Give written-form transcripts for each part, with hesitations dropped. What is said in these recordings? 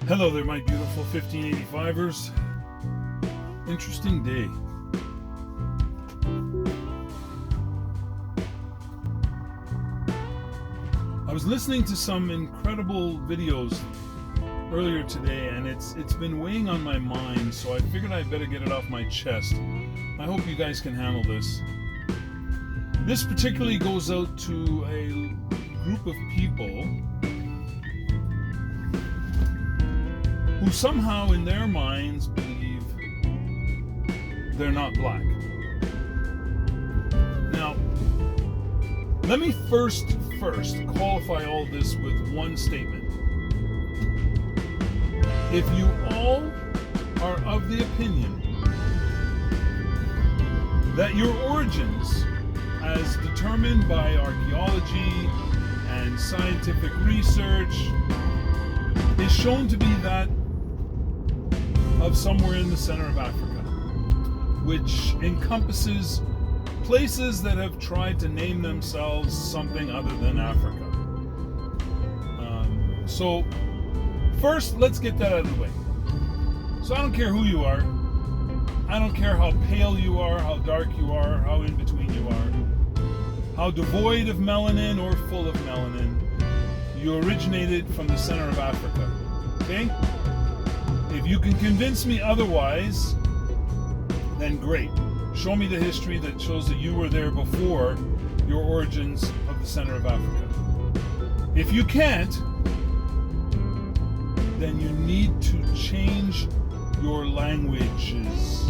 Hello there, my beautiful 1585ers. Interesting day. I was listening to some incredible videos earlier today, and it's been weighing on my mind, so I figured I'd better get it off my chest. I hope you guys can handle this. This particularly goes out to a group of people who somehow in their minds believe they're not black. Now, let me first qualify all this with one statement. If you all are of the opinion that your origins, as determined by archaeology and scientific research, is shown to be that of somewhere in the center of Africa, which encompasses places that have tried to name themselves something other than Africa. So first, let's get that out of the way. So I don't care who you are. I don't care how pale you are, how dark you are, how in between you are, how devoid of melanin or full of melanin. You originated from the center of Africa. Okay? If you can convince me otherwise, then great. Show me the history that shows that you were there before your origins of the center of Africa. If you can't, then you need to change your languages.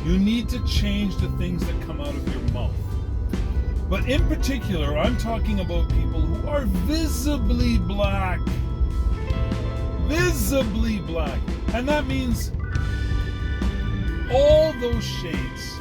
You need to change the things that come out of your mouth. But in particular, I'm talking about people who are visibly black. Visibly black. And that means all those shades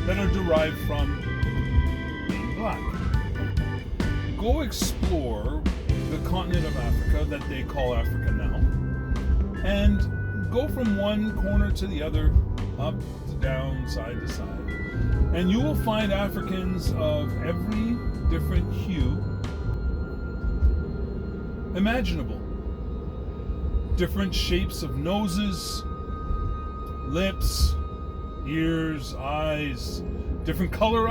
that are derived from being black. Go explore the continent of Africa that they call Africa now, and go from one corner to the other, up to down, side to side, and you will find Africans of every different hue imaginable. Different shapes of noses, lips, ears, eyes, different color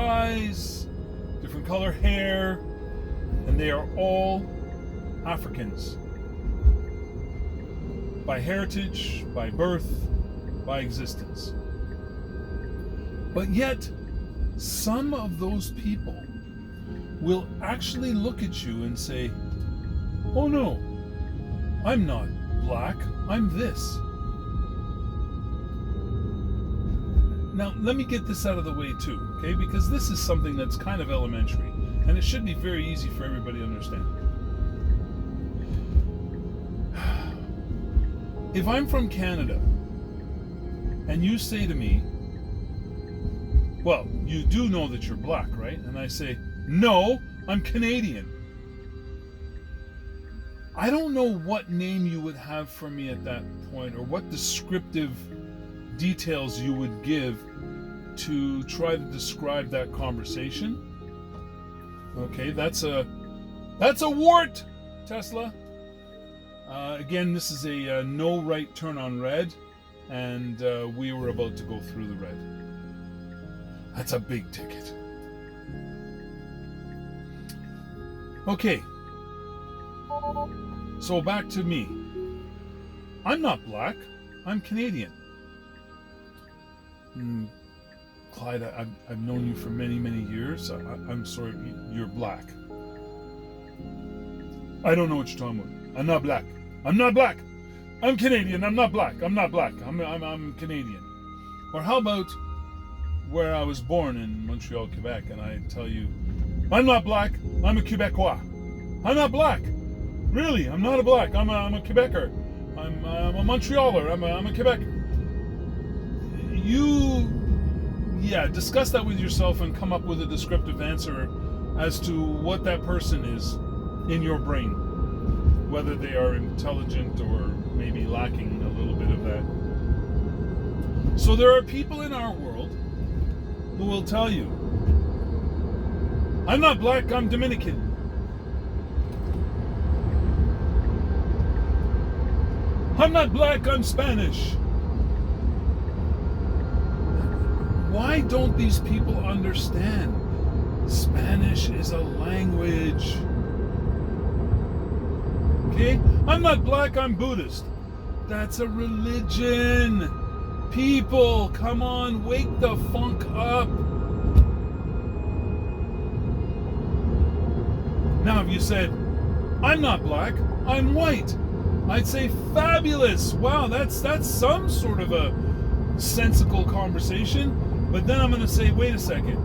hair, and they are all Africans. By heritage, by birth, by existence. But yet, some of those people will actually look at you and say, "Oh no, I'm not black, I'm this." Now, let me get this out of the way too, okay? Because this is something that's kind of elementary, and it should be very easy for everybody to understand. If I'm from Canada, and you say to me, "Well, you do know that you're black, right?" And I say, "No, I'm Canadian." I don't know what name you would have for me at that point, or what descriptive details you would give to try to describe that conversation. Okay, that's a wart, Tesla. Again, this is a no right turn on red, and we were about to go through the red. That's a big ticket. Okay. So back to me. I'm not black. I'm Canadian. Clyde, I've known you for many, many years. I'm sorry, you're black. I don't know what you're talking about. I'm not black. I'm not black. I'm Canadian. I'm not black. I'm not black. I'm Canadian. Or how about where I was born in Montreal, Quebec, and I tell you, I'm not black. I'm a Quebecois. I'm not black. Really, I'm not a black. I'm a Quebecer. I'm a Montrealer. I'm a Quebecer. Discuss that with yourself and come up with a descriptive answer as to what that person is in your brain, whether they are intelligent or maybe lacking a little bit of that. So there are people in our world who will tell you, I'm not black, I'm Dominican. I'm not black, I'm Spanish. Why don't these people understand? Spanish is a language. Okay? I'm not black, I'm Buddhist. That's a religion. People, come on, wake the funk up. Now, if you said, I'm not black, I'm white, I'd say fabulous. Wow, that's some sort of a sensical conversation. But then I'm going to say, wait a second.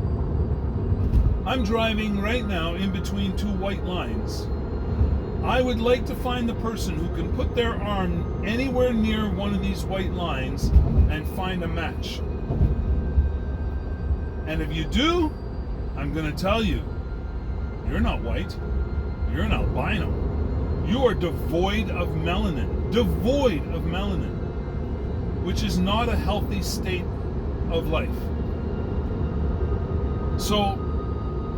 I'm driving right now in between two white lines. I would like to find the person who can put their arm anywhere near one of these white lines and find a match. And if you do, I'm going to tell you, you're not white. You're an albino. You are devoid of melanin. Devoid of melanin. Which is not a healthy state of life. So,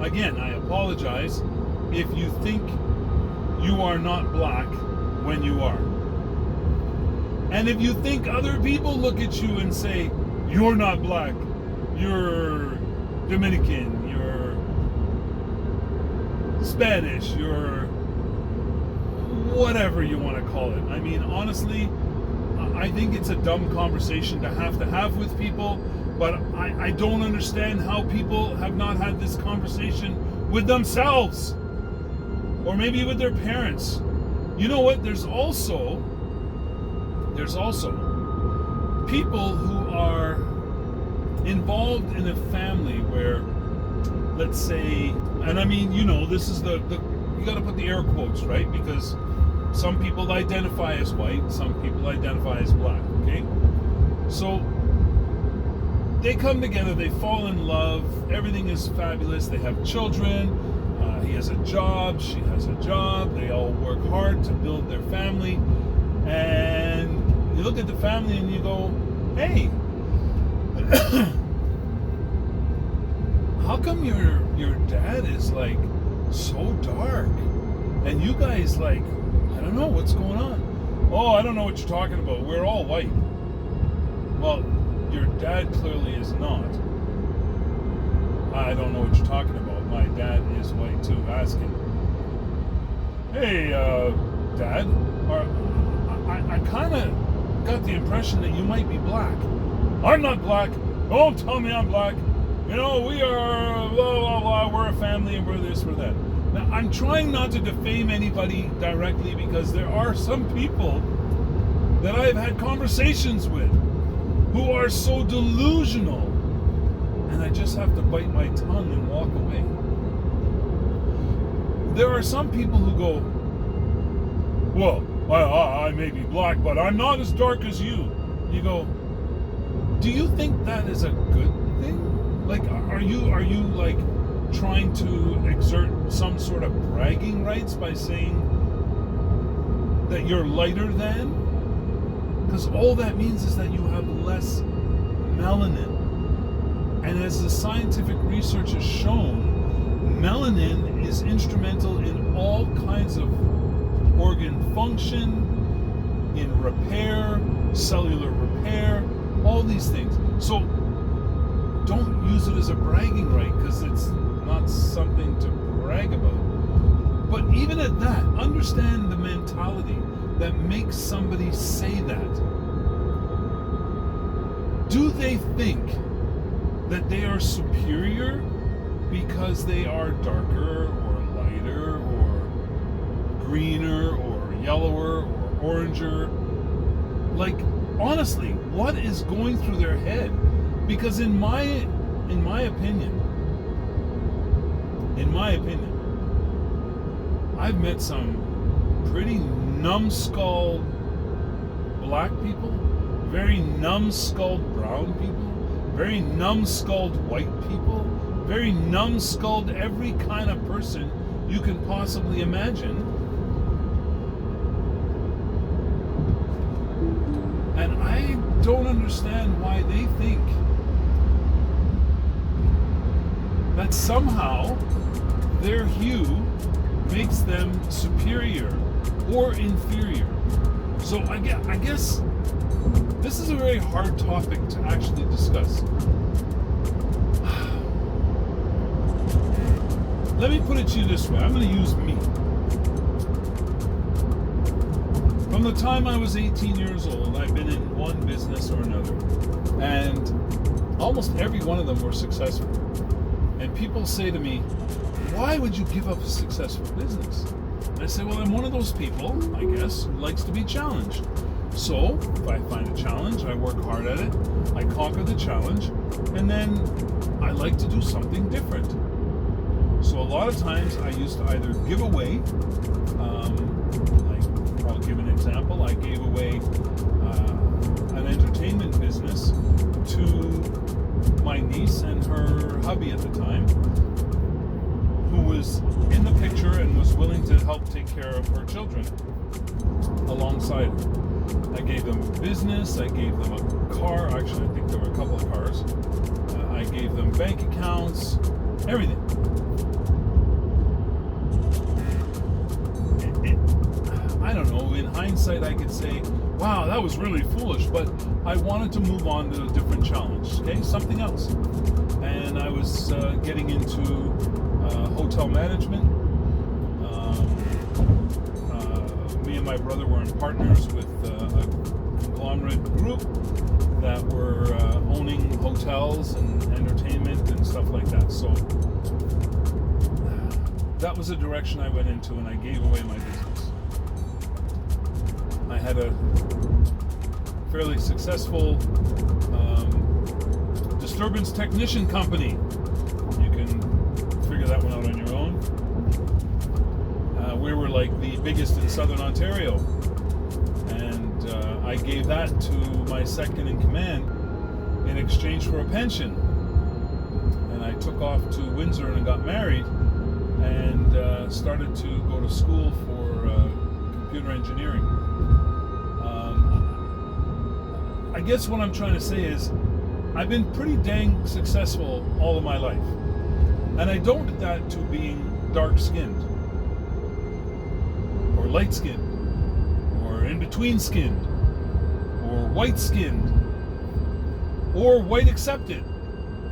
again, I apologize if you think you are not black when you are. And if you think other people look at you and say, you're not black, you're Dominican, you're Spanish, you're whatever you want to call it. I mean, honestly, I think it's a dumb conversation to have with people, but I don't understand how people have not had this conversation with themselves. Or maybe with their parents. You know what? There's also people who are involved in a family where, let's say, and I mean, you know, this is the you got to put the air quotes, right? Because some people identify as white, some people identify as black, okay? So they come together, they fall in love, everything is fabulous, they have children, he has a job, she has a job, they all work hard to build their family, and you look at the family and you go, hey, how come your dad is like so dark, and you guys like, I don't know what's going on. Oh, I don't know what you're talking about, we're all white. Well, your dad clearly is not. I don't know what you're talking about. My dad is white too. Ask him. Hey, Dad, I kind of got the impression that you might be black. I'm not black. Don't tell me I'm black. You know, we are blah, blah, blah. We're a family and we're this, we're that. Now, I'm trying not to defame anybody directly because there are some people that I've had conversations with who are so delusional, and I just have to bite my tongue and walk away. There are some people who go, well, I may be black, but I'm not as dark as you. You go, do you think that is a good thing? Like, are you like trying to exert some sort of bragging rights by saying that you're lighter than? Because all that means is that you have less melanin. And as the scientific research has shown, melanin is instrumental in all kinds of organ function, in repair, cellular repair, all these things. So don't use it as a bragging right, because it's not something to brag about. But even at that, understand the mentality that makes somebody say that. Do they think that they are superior because they are darker or lighter or greener or yellower or oranger? Like, honestly, what is going through their head? Because in my opinion, I've met some pretty numbskull black people, very numbskulled brown people, very numbskulled white people, very numbskulled every kind of person you can possibly imagine. And I don't understand why they think that somehow their hue makes them superior or inferior. So I guess this is a very hard topic to actually discuss. Let me put it to you this way. I'm going to use me. From the time I was 18 years old, I've been in one business or another. And almost every one of them were successful. And people say to me, why would you give up a successful business? And I say, well, I'm one of those people, I guess, who likes to be challenged. So if I find a challenge, I work hard at it, I conquer the challenge, and then I like to do something different. So a lot of times I used to either give away, like I'll give an example, I gave away an entertainment business to my niece and her hubby at the time, who was in the picture and was willing to help take care of her children alongside her. I gave them business, I gave them a car, actually I think there were a couple of cars, I gave them bank accounts, everything. I don't know, in hindsight I could say, wow, that was really foolish, but I wanted to move on to a different challenge, okay, something else. And I was getting into hotel management. Me and my brother were in partners with a conglomerate group that were owning hotels and entertainment and stuff like that. So that was the direction I went into, and I gave away my business. I had a fairly successful disturbance technician company. You can figure that one out on your own. We were like the biggest in Southern Ontario, and I gave that to my second in command in exchange for a pension. And I took off to Windsor and got married, and started to go to school for computer engineering. I guess what I'm trying to say is I've been pretty dang successful all of my life, and I don't do that to being dark-skinned or light-skinned or in-between-skinned or white-skinned or white-accepted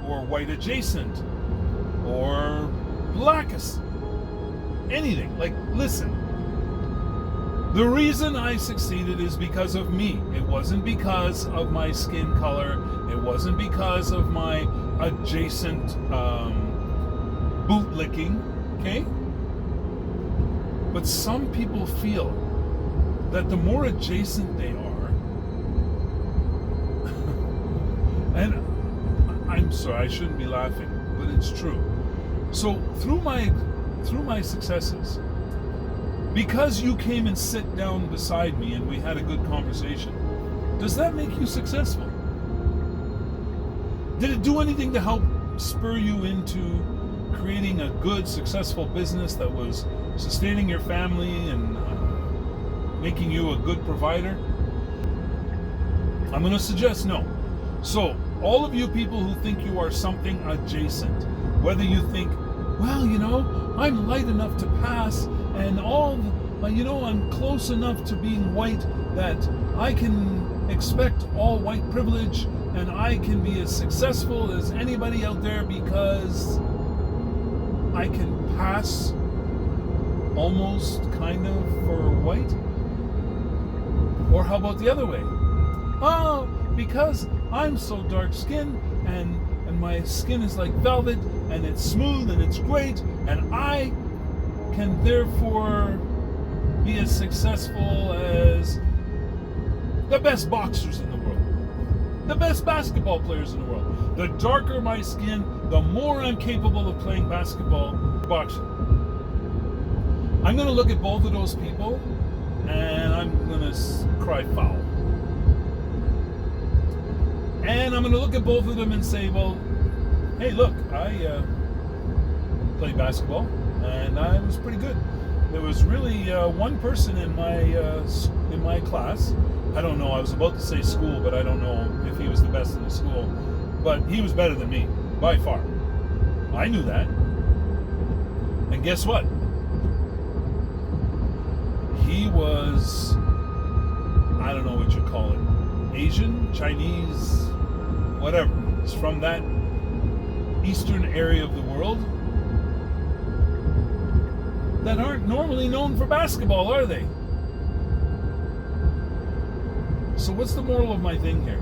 or white-adjacent or blackest, anything. Like, listen, the reason I succeeded is because of me. It wasn't because of my skin color. It wasn't because of my adjacent bootlicking, okay? But some people feel that the more adjacent they are, and I'm sorry, I shouldn't be laughing, but it's true. So through my successes, because you came and sit down beside me and we had a good conversation, does that make you successful? Did it do anything to help spur you into creating a good, successful business that was sustaining your family and making you a good provider? I'm going to suggest no. So, all of you people who think you are something adjacent, whether you think, well, you know, I'm light enough to pass, and I'm close enough to being white that I can expect all white privilege, and I can be as successful as anybody out there because I can pass almost kind of for white? Or how about the other way? Oh, because I'm so dark-skinned and my skin is like velvet and it's smooth and it's great, and I can therefore be as successful as the best boxers in the world, the best basketball players in the world. The darker my skin, the more I'm capable of playing basketball, boxing. I'm going to look at both of those people and I'm going to cry foul. And I'm going to look at both of them and say, well, hey, look, I played basketball and I was pretty good. There was really one person in my class. I don't know, I was about to say school, but I don't know if he was the best in the school. But he was better than me, by far. I knew that. And guess what? He was I don't know what you call it, Asian, Chinese, whatever. It's from that eastern area of the world that aren't normally known for basketball, are they? So what's the moral of my thing here?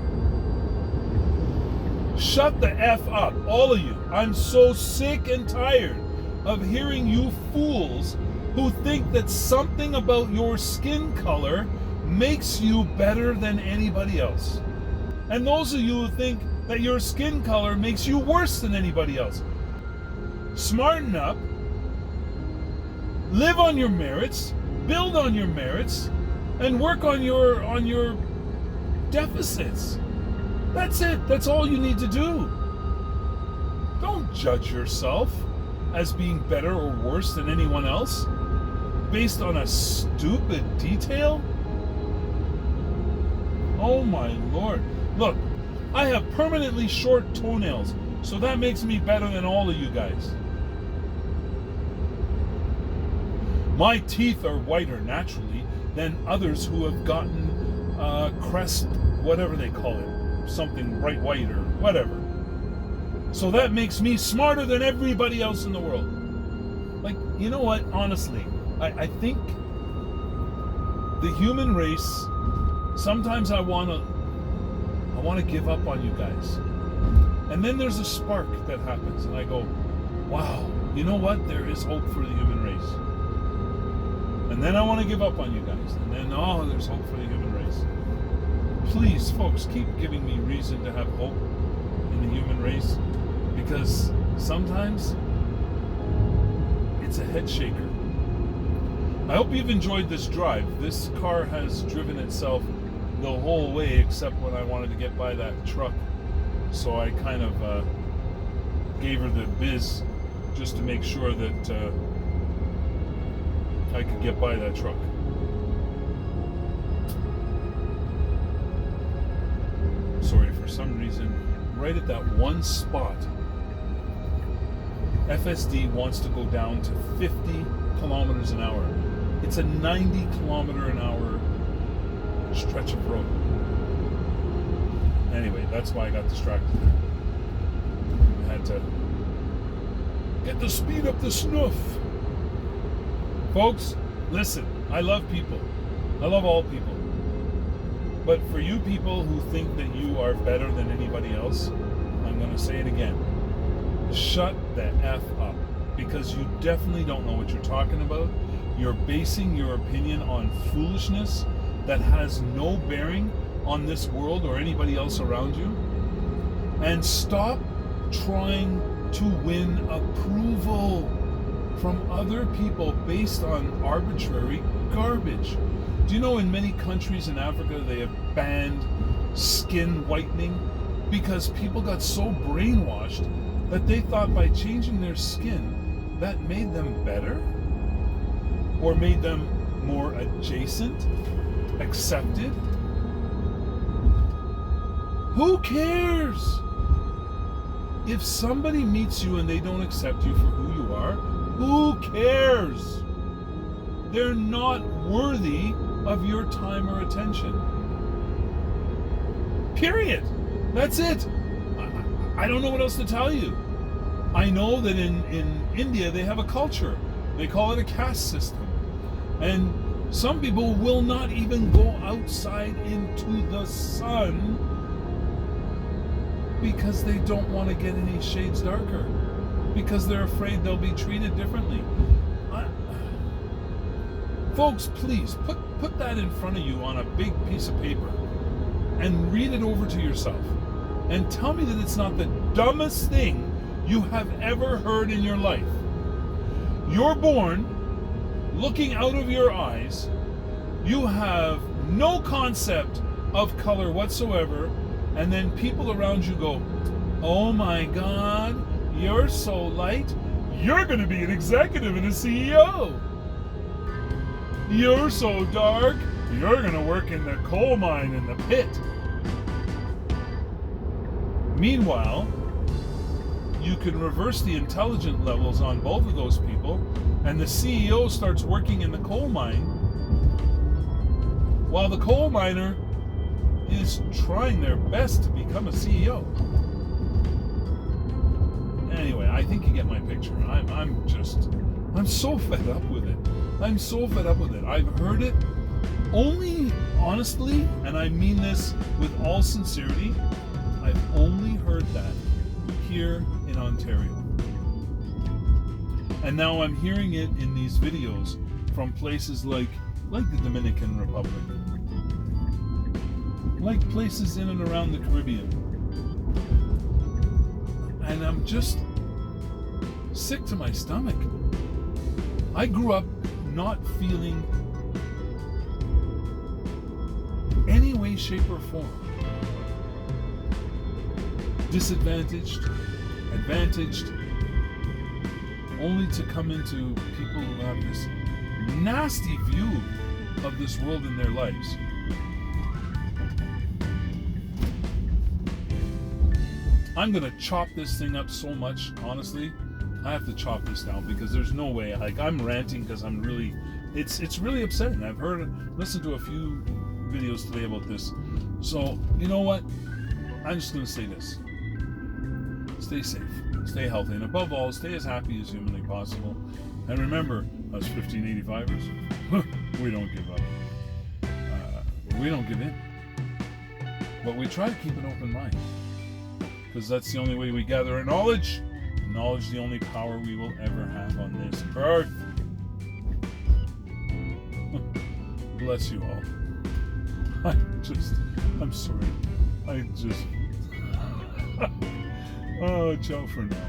Shut the F up, all of you. I'm so sick and tired of hearing you fools who think that something about your skin color makes you better than anybody else. And those of you who think that your skin color makes you worse than anybody else. Smarten up, live on your merits, build on your merits, and work on your deficits. That's it. That's all you need to do. Don't judge yourself as being better or worse than anyone else based on a stupid detail. Oh my Lord. Look, I have permanently short toenails, so that makes me better than all of you guys. My teeth are whiter naturally than others who have gotten crest, whatever they call it, something bright white or whatever. So that makes me smarter than everybody else in the world. Like, you know what? Honestly, I think the human race, sometimes I want to give up on you guys. And then there's a spark that happens and I go, wow, you know what? There is hope for the human race. And then I want to give up on you guys. And then, oh, there's hope for the human race. Please, folks, keep giving me reason to have hope in the human race, because sometimes it's a head shaker. I hope you've enjoyed this drive. This car has driven itself the whole way except when I wanted to get by that truck. So I kind of gave her the biz just to make sure that I could get by that truck. Sorry, for some reason, right at that one spot, FSD wants to go down to 50 kilometers an hour. It's a 90 kilometer an hour stretch of road. Anyway, that's why I got distracted there. I had to get the speed up the snuff. Folks, listen, I love people. I love all people. But for you people who think that you are better than anybody else, I'm going to say it again. Shut the F up. Because you definitely don't know what you're talking about. You're basing your opinion on foolishness that has no bearing on this world or anybody else around you. And stop trying to win approval from other people based on arbitrary garbage. Do you know in many countries in Africa they have banned skin whitening because people got so brainwashed that they thought by changing their skin that made them better or made them more adjacent, accepted? Who cares? If somebody meets you and they don't accept you for who you are, who cares? They're not worthy of your time or attention. Period. That's it. I don't know what else to tell you. I know that in India they have a culture. They call it a caste system. And some people will not even go outside into the sun because they don't want to get any shades darker, because they're afraid they'll be treated differently. Folks, please put that in front of you on a big piece of paper and read it over to yourself and tell me that it's not the dumbest thing you have ever heard in your life. You're born looking out of your eyes. You have no concept of color whatsoever, and then people around you go, oh my God, you're so light, you're going to be an executive and a CEO. You're so dark, you're going to work in the coal mine in the pit. Meanwhile, you can reverse the intelligence levels on both of those people, and the CEO starts working in the coal mine, while the coal miner is trying their best to become a CEO. Anyway, I think you get my picture. I'm so fed up with it. I'm so fed up with it. I've heard it only, honestly, and I mean this with all sincerity, I've only heard that here in Ontario. And now I'm hearing it in these videos from places like the Dominican Republic, like places in and around the Caribbean. And I'm just sick to my stomach. I grew up not feeling any way, shape, or form disadvantaged, advantaged, only to come into people who have this nasty view of this world in their lives. I'm gonna chop this thing up so much, honestly. I have to chop this down because there's no way. Like, I'm ranting because I'm really, it's really upsetting. I've listened to a few videos today about this. So, you know what? I'm just gonna say this. Stay safe, stay healthy, and above all, stay as happy as humanly possible. And remember, us 1585ers, we don't give up. We don't give in. But we try to keep an open mind. Because that's the only way we gather our knowledge. Knowledge is the only power we will ever have on this earth. Bless you all. I'm sorry. Oh, ciao for now.